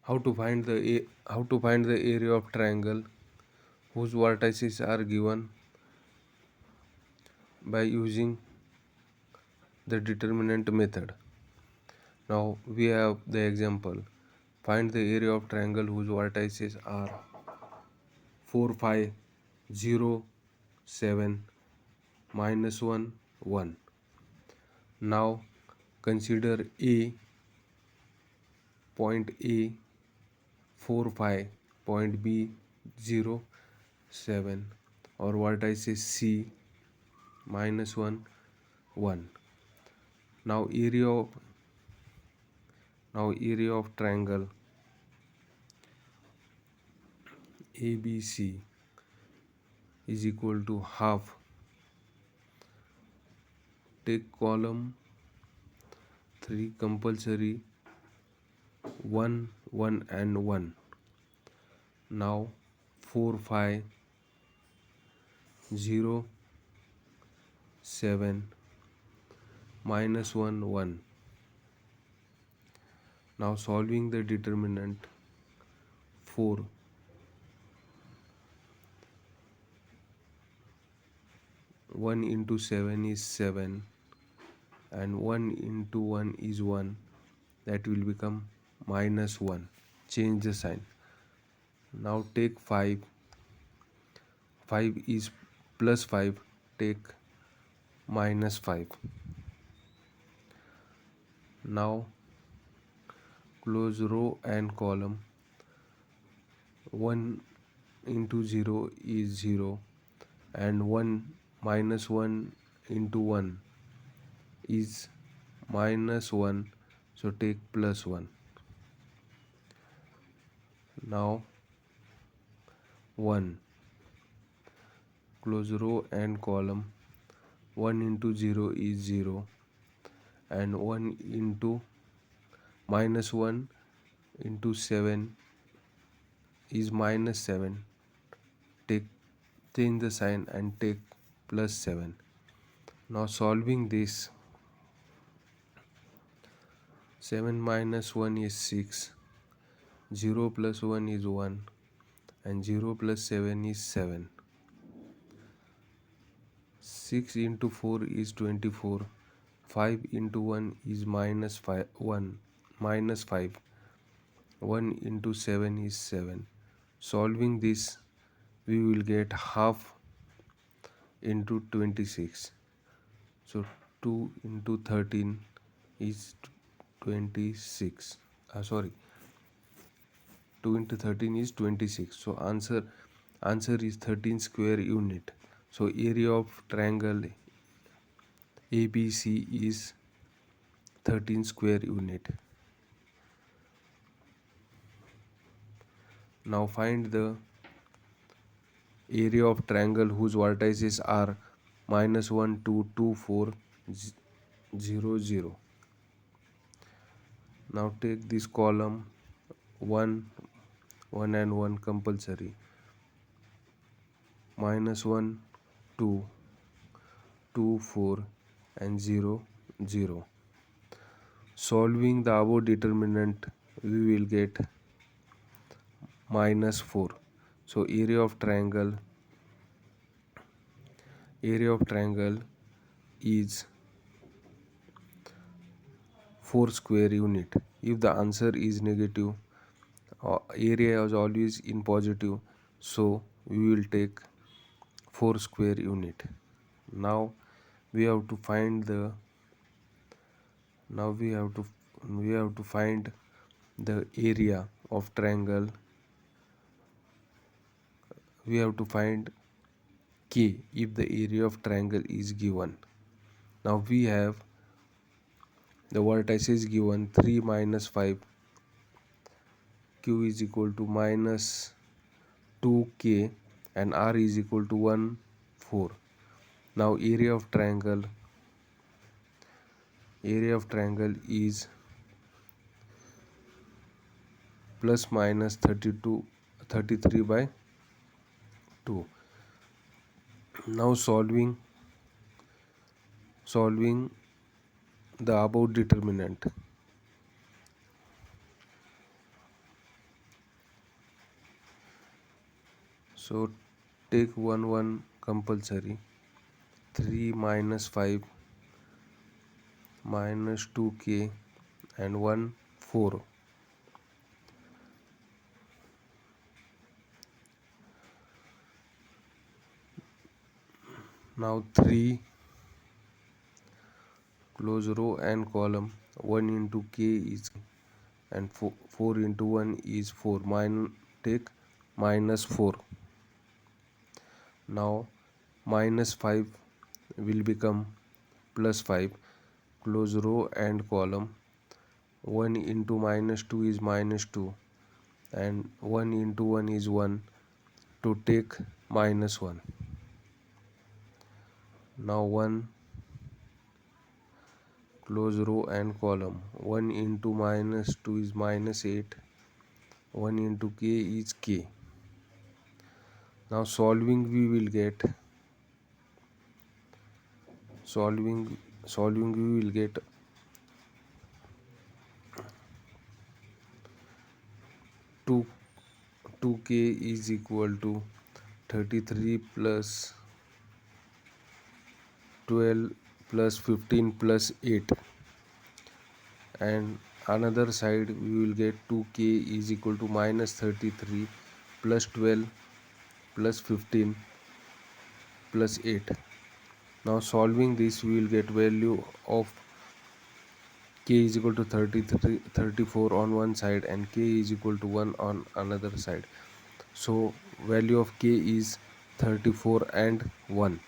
How to find the area of triangle whose vertices are given by using the determinant method. Now we have the example. Find the area of triangle whose vertices are 4, 5, 0, 7, minus 1, 1. Now consider point A 4, 5, point B 0, 7, or vertices C minus 1, 1. Now area of triangle ABC is equal to half. Take column 3 compulsory 1, 1 and 1. Now 4, 5, 0, 7, minus 1, 1. Now solving the determinant 4, 1 into 7 is 7 and 1 into 1 is 1, that will become minus 1. Change the sign. Now take 5, 5 is plus 5, take minus 5. Now close row and column. 1 into 0 is 0 and 1 minus 1 into 1 is minus 1, so take plus 1. Now 1, close row and column. 1 into 0 is 0 and 1 into minus 1 into 7 is minus 7. Change the sign and take plus 7. Now solving this, 7 minus 1 is 6, 0 plus 1 is 1 and 0 plus 7 is 7. 6 into 4 is 24, 5 into 1 is minus 5, 5, 1 into 7 is 7. Solving this, we will get half into 26. So 2 into 13 is 26. 2 into 13 is 26. So answer is 13 square unit. So area of triangle ABC is 13 square unit. Now find the area of triangle whose vertices are minus 1, 2, 2, 4, 0, 0. Now take this column 1, 1 and 1 compulsory. Minus 1, 2, 2, 4 and 0, 0. Solving the above determinant, we will get minus 4. So area of triangle is 4 square unit. If the answer is negative, area is always in positive, so we will take 4 square unit. Now we have to find the area of triangle. We have to find K if the area of triangle is given. Now we have the vertices given 3 minus 5, Q is equal to minus 2K and R is equal to 1, 4. Now area of triangle is plus minus 33 by 2. Now solving the above determinant. So take 1 compulsory. 3 minus 5 minus 2k and 1 4. Now 3 close row and column. 1 into k is and 4 into 1 is 4. Take minus 4. Now minus 5 will become plus 5. Close row and column. 1 into minus 2 is minus 2 and 1 into 1 is 1, to take minus 1. Now 1 close row and column. 1 into minus 2 is minus 8. 1 into k is k. Now solving we will get solving we will get 2 2k is equal to 33 plus 12 plus 15 plus 8, and another side we will get 2k is equal to minus 33 plus 12 plus 15 plus 8. Now solving this we will get value of k is equal to 34 on one side and k is equal to 1 on another side. So value of k is 34 and 1.